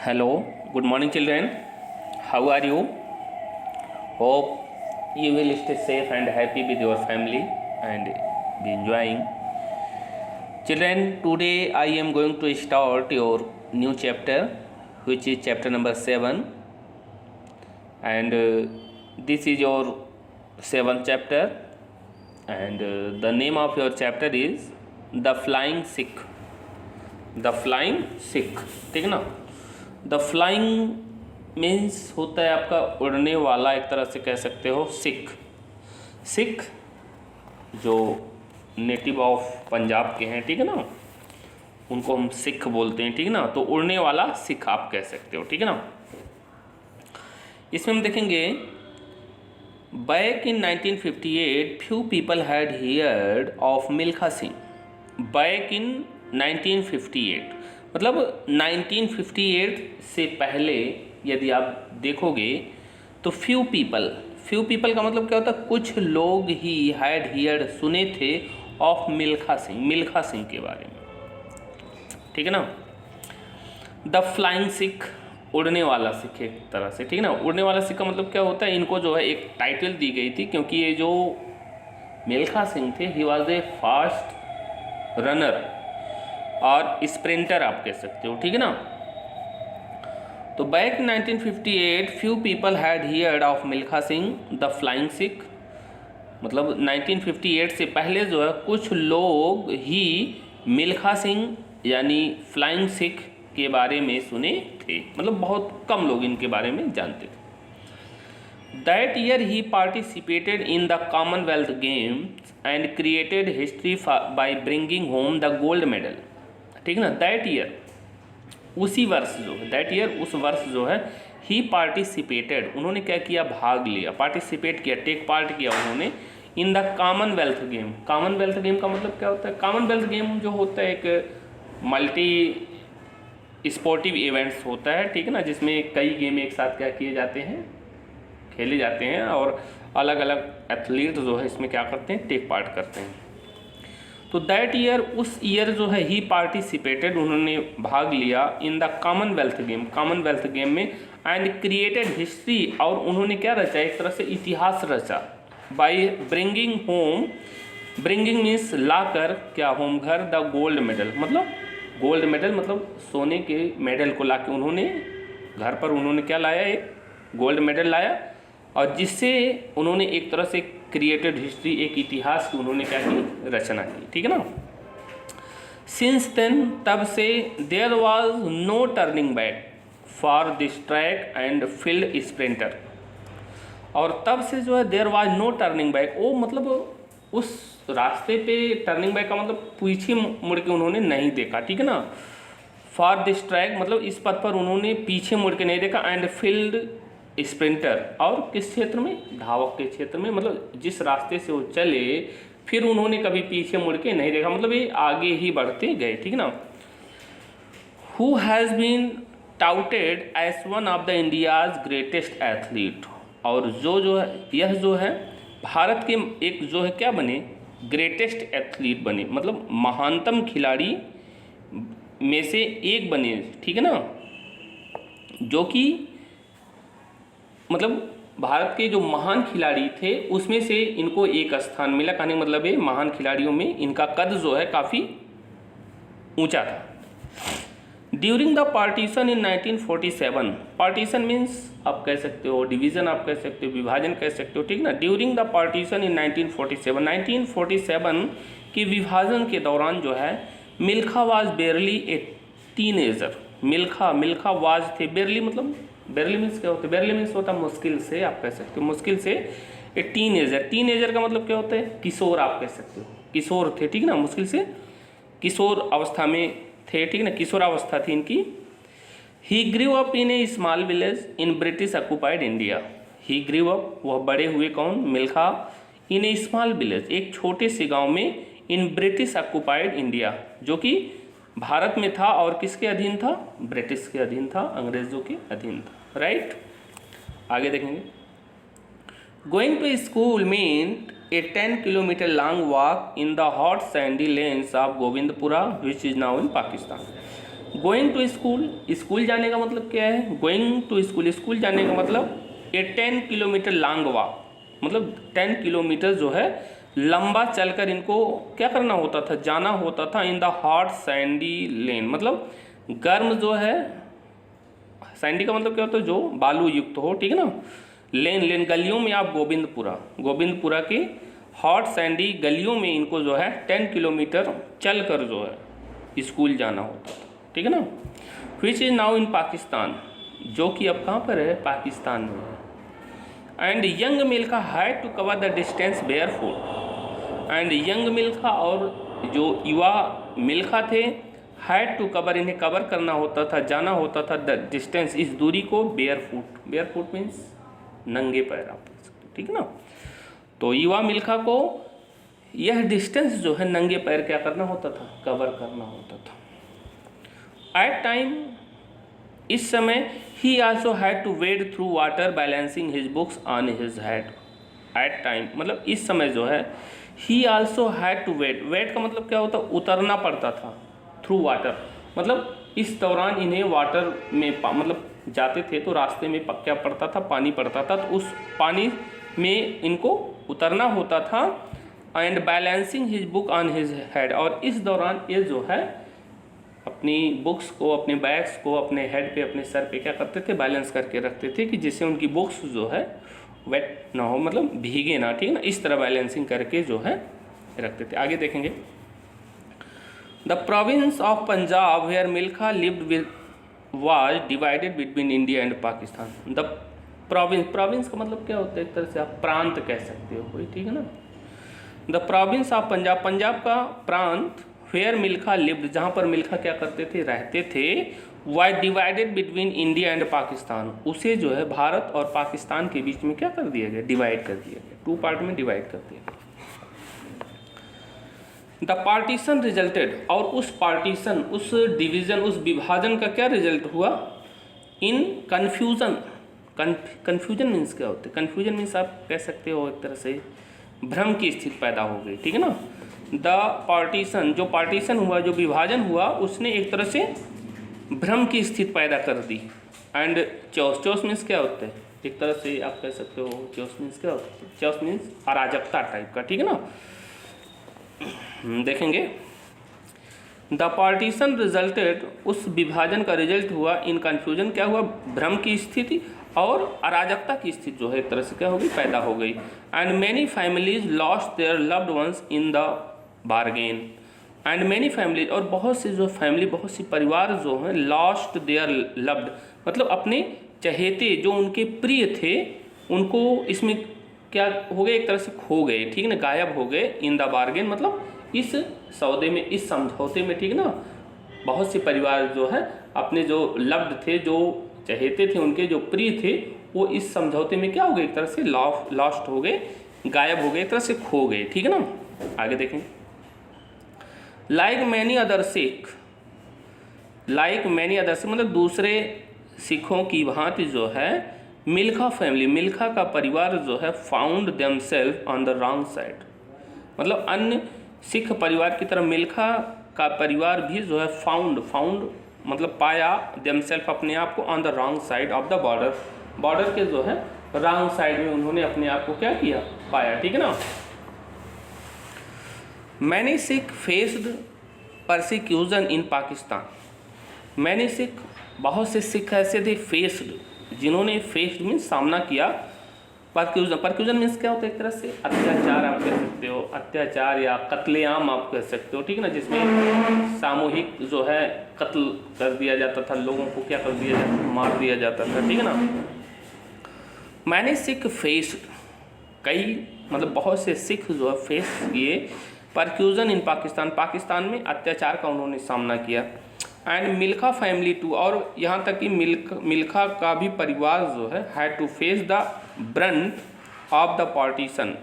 Hello, good morning, children. How are you? Hope you will stay safe and happy with your family and be enjoying. Children, today I am going to start your new chapter, which is chapter number 7, and this is your 7th chapter, and the name of your chapter is The Flying Sikh. The flying Sikh, ठीक है ना। The flying means होता है आपका उड़ने वाला, एक तरह से कह सकते हो सिख। सिख जो नेटिव ऑफ पंजाब के हैं, ठीक है ना, उनको हम सिख बोलते हैं, ठीक है ना। तो उड़ने वाला सिख आप कह सकते हो, ठीक है ना। इसमें हम देखेंगे back in 1958 few people had heard of Milkha Singh. Back in 1958 मतलब 1958 से पहले यदि आप देखोगे तो फ्यू पीपल का मतलब क्या होता है, कुछ लोग ही हैड हियर्ड सुने थे ऑफ मिल्खा सिंह के बारे में, ठीक है ना। द फ्लाइंग सिख, उड़ने वाला सिख एक तरह से, ठीक है ना। उड़ने वाला सिख का मतलब क्या होता है, इनको जो है एक टाइटल दी गई थी क्योंकि ये जो मिल्खा सिंह थे he was a fast runner और स्प्रिंटर आप कह सकते हो, ठीक है ना। तो back 1958 few people had heard of Milkha Singh the flying Sikh, मतलब 1958 से पहले जो है कुछ लोग ही मिल्खा सिंह यानी फ्लाइंग सिख के बारे में सुने थे, मतलब बहुत कम लोग इनके बारे में जानते थे। That year he participated in the Commonwealth games and created history by bringing home the gold medal, ठीक है ना। दैट ईयर उसी वर्ष जो है, दैट ईयर उस वर्ष जो है ही पार्टिसिपेटेड, उन्होंने क्या किया, भाग लिया, पार्टिसिपेट किया, टेक पार्ट किया उन्होंने इन the Commonwealth game. Commonwealth game का मतलब क्या होता है, कॉमनवेल्थ गेम जो होता है एक मल्टी स्पोर्टिव इवेंट्स होता है, ठीक है ना, जिसमें कई गेम एक साथ क्या किए जाते हैं, खेले जाते हैं और अलग अलग एथलीट जो है इसमें क्या करते हैं, टेक पार्ट करते हैं। तो दैट ईयर उस ईयर जो है ही पार्टिसिपेटेड, उन्होंने भाग लिया इन द कॉमनवेल्थ गेम में एंड क्रिएटेड हिस्ट्री, और उन्होंने क्या रचा, एक तरह से इतिहास रचा। By bringing home, bringing means लाकर क्या, होम घर, द गोल्ड मेडल, मतलब गोल्ड मेडल मतलब सोने के मेडल को लाके उन्होंने घर पर उन्होंने क्या लाया, एक गोल्ड मेडल लाया, और जिससे उन्होंने एक तरह से क्रिएटेड हिस्ट्री, एक इतिहास की उन्होंने क्या की, रचना की, ठीक है ना। सिंस देन, तब से there was no turning back for this track and field sprinter, और तब से जो है there was no turning back, वो मतलब उस रास्ते पे टर्निंग बैक का मतलब पीछे मुड़ के उन्होंने नहीं देखा, ठीक है ना। फॉर दिस ट्रैक मतलब इस पथ पर उन्होंने पीछे मुड़ के नहीं देखा, एंड फील्ड स्प्रिंटर, और किस क्षेत्र में, धावक के क्षेत्र में, मतलब जिस रास्ते से वो चले फिर उन्होंने कभी पीछे मुड़ के नहीं देखा, मतलब ये आगे ही बढ़ते गए, ठीक है ना। Who has been touted as one of the India's greatest athlete, और जो है यह जो है भारत के एक जो है क्या बने, ग्रेटेस्ट एथलीट बने, मतलब महानतम खिलाड़ी में से एक बने, ठीक है ना। जो कि मतलब भारत के जो महान खिलाड़ी थे उसमें से इनको एक स्थान मिला, कहने मतलब है महान खिलाड़ियों में इनका कद जो है काफ़ी ऊंचा था। During the partition in 1947, partition means आप कह सकते हो डिवीज़न, आप कह सकते हो विभाजन कह सकते हो, ठीक ना। ड्यूरिंग द पार्टीशन इन 1947 के विभाजन के दौरान जो है Milkha was barely A teenager, Milkha was थे, बेरली मतलब बेरली मीन्स क्या होता है, बेरली मीन्स होता है मुश्किल से, आप कह सकते हो मुश्किल से, ए टीनेजर का मतलब क्या होता है, किशोर आप कह सकते हो, किशोर थे, ठीक ना, मुश्किल से किशोर अवस्था में थे, ठीक ना, किशोरावस्था थी इनकी। He grew up in A small village in British occupied India, he grew up वह बड़े हुए कौन, मिल्खा, इन ए स्मॉल विलेज एक छोटे से गांव में, इन ब्रिटिश ऑक्यूपाइड इंडिया जो कि भारत में था और किसके अधीन था, ब्रिटिश के अधीन था, अंग्रेजों के अधीन था, राइट। आगे देखेंगे। Going to school meant a 10 kilometer long walk in the hot sandy lanes of Govindpura which is now in Pakistan। Going to school, school जाने का मतलब क्या है? गोइंग टू स्कूल, स्कूल जाने का मतलब ए 10 किलोमीटर लॉन्ग वॉक, मतलब 10 kilometre जो है लंबा चलकर इनको क्या करना होता था? जाना होता था। इन द हॉट सैंडी लेन, मतलब गर्म जो है, सैंडी का मतलब क्या होता है? जो बालू युक्त हो, ठीक है ना। लेन, लेन गलियों में आप गोविंदपुरा के हॉट सैंडी गलियों में इनको जो है 10 किलोमीटर चल कर जो है स्कूल जाना होता था, ठीक है ना। Which is now in Pakistan, जो कि अब कहाँ पर है? पाकिस्तान में है। And young Milkha had to cover the distance barefoot, and young Milkha और जो युवा मिल्खा थे, हैड टू कवर, इन्हें कवर करना होता था, जाना होता था द डिस्टेंस, इस दूरी को बेयर फुट मीन्स नंगे पैर आप कह सकते, ठीक है ना। तो युवा मिल्खा को यह डिस्टेंस जो है नंगे पैर क्या करना होता था? कवर करना होता था। एट टाइम, इस समय, he also had to wade through water balancing his books on his head. At time मतलब इस समय जो है, he also had to wade का मतलब क्या होता? उतरना पड़ता था। थ्रू वाटर मतलब इस दौरान इन्हें वाटर में मतलब जाते थे तो रास्ते में क्या पड़ता था? पानी पड़ता था, तो उस पानी में इनको उतरना होता था। And balancing his book on his head, और इस दौरान ये जो है अपनी बुक्स को, अपने बैग्स को अपने हेड पे, अपने सर पे क्या करते थे? बैलेंस करके रखते थे कि जिससे उनकी बुक्स जो है वेट ना हो, मतलब भीगे ना, ठीक है ना। इस तरह बैलेंसिंग करके जो है रखते थे। आगे देखेंगे। The province of Punjab where Milkha lived with was divided between India and Pakistan. The province का मतलब क्या होता है? एक तरह से आप प्रांत कह सकते हो कोई, ठीक है ना। The province of Punjab, Punjab का प्रांत, वेयर मिल्खा लिव्ड, जहाँ पर मिल्खा क्या करते थे? रहते थे। Was divided between India and Pakistan, उसे जो है भारत और पाकिस्तान के बीच में क्या कर दिया गया? डिवाइड कर दिया गया, 2 पार्ट में डिवाइड कर दिया गया। द पार्टीशन रिजल्टेड, और उस पार्टीशन, उस डिवीज़न, उस विभाजन का क्या रिजल्ट हुआ? इन कन्फ्यूज़न। कन्फ्यूजन मीन्स क्या होता है? कन्फ्यूजन मीन्स आप कह सकते हो एक तरह से भ्रम की स्थिति पैदा हो गई, ठीक है ना। द पार्टीशन, जो पार्टीशन हुआ, जो विभाजन हुआ, उसने एक तरह से भ्रम की स्थिति पैदा कर दी। एंड चौस मीन्स क्या होता है? एक तरह से आप कह सकते हो चौस मीन्स क्या होता है? चौस मीन्स अराजकता टाइप का, ठीक है ना। देखेंगे। द पार्टीशन रिजल्टेड, उस विभाजन का रिजल्ट हुआ। इन कन्फ्यूजन क्या हुआ? भ्रम की स्थिति और अराजकता की स्थिति जो है एक तरह से क्या हो गई? पैदा हो गई। And many families lost their loved ones in the bargain. And many families, और बहुत सी जो फैमिली, बहुत सी परिवार जो हैं, लॉस्ट देयर लव्ड मतलब अपने चहेते, जो उनके प्रिय थे, उनको इसमें क्या हो गए? एक तरह से खो गए, ठीक है ना, गायब हो गए। इन द बारगेन मतलब इस सौदे में, इस समझौते में, ठीक है ना। बहुत से परिवार जो है अपने जो लव्ड थे, जो चहेते थे, उनके जो प्रिय थे, वो इस समझौते में क्या हो गए? एक तरह से लॉस्ट हो गए, गायब हो गए, एक तरह से खो गए, ठीक है ना। आगे देखें। Like many other Sikh, like many other Sikh मतलब दूसरे सिखों की भांति जो है, मिल्खा फैमिली, मिल्खा का परिवार जो है, found themselves on the wrong side, मतलब अन्य सिख परिवार की तरह मिल्खा का परिवार भी जो है फाउंड मतलब पाया, देमसेल्फ अपने आप को, on the wrong side of the border, border के जो है रॉन्ग साइड में उन्होंने अपने आप को क्या किया? पाया, ठीक है ना। मैनी सिख फेस्ड परसिक्यूशन इन पाकिस्तान, मैनी सिख, बहुत से सिख ऐसे थे, फेस्ड, जिन्होंने फेस्ड मीन्स सामना किया, परक्यूजन मीन्स क्या होता है? एक तरह से अत्याचार आप कह सकते हो, अत्याचार या कत्लेआम आप कह सकते हो, ठीक है ना, जिसमें सामूहिक जो है कत्ल कर दिया जाता था, लोगों को क्या कर दिया जाता था? मार दिया जाता था, ठीक है ना। मैंने सिख फेस, कई मतलब बहुत से सिख जो है फेस किए परक्यूजन इन पाकिस्तान, पाकिस्तान में अत्याचार का उन्होंने सामना किया। एंड मिल्खा फैमिली टू, और यहाँ तक कि मिल्खा का भी परिवार जो है had to face the brunt of the partition,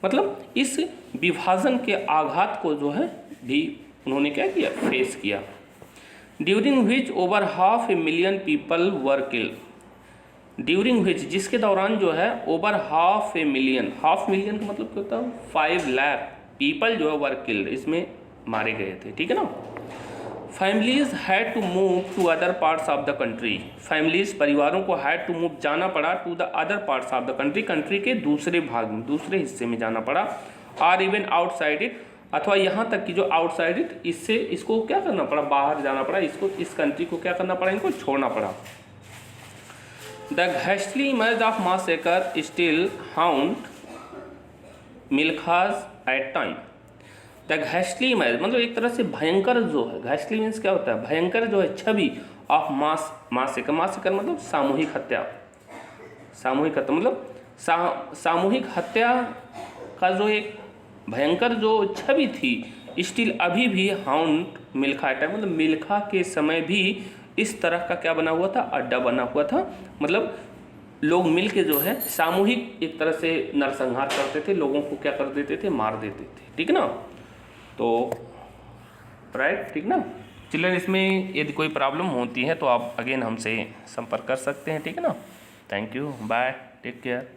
मतलब इस विभाजन के आघात को जो है भी उन्होंने क्या किया? फेस किया। During which over 500,000 people were killed, during which जिसके दौरान जो है ओवर 500,000, 500,000 का मतलब क्या होता है? 5 लाख पीपल जो है वर किल्ड, इसमें मारे गए थे, ठीक है ना। Families had to move to other parts of the country. Families परिवारों को हैड टू मूव जाना पड़ा to the other parts of the country, country के दूसरे भाग में, दूसरे हिस्से में जाना पड़ा। आर इवन आउटसाइड इट, अथवा यहाँ तक कि जो आउटसाइड इट, इससे इसको क्या करना पड़ा, बाहर जाना पड़ा, इसको इस कंट्री को क्या करना पड़ा, इनको छोड़ना पड़ा। The ghastly image of massacre still haunt Milkha's at time. The ghastly image मतलब एक तरह से भयंकर जो है, घास्टली मीन्स क्या होता है, भयंकर जो है छवि ऑफ मासेकर, मासेकर मतलब सामूहिक हत्या, सामूहिक हत्या मतलब सामूहिक हत्या का जो एक भयंकर जो छवि थी, स्टिल अभी भी हाउंट मिल्खा एट टाइम मतलब मिल्खा के समय भी इस तरह का क्या बना हुआ था, अड्डा बना हुआ था। मतलब लोग मिल के जो है सामूहिक एक तरह से नरसंहार करते थे, लोगों को क्या कर देते थे, मार देते थे, ठीक ना। तो राइट, ठीक ना चिल्ड्रन। इसमें यदि कोई प्रॉब्लम होती है तो आप अगेन हमसे संपर्क कर सकते हैं, ठीक है ना। Thank you, bye, take care.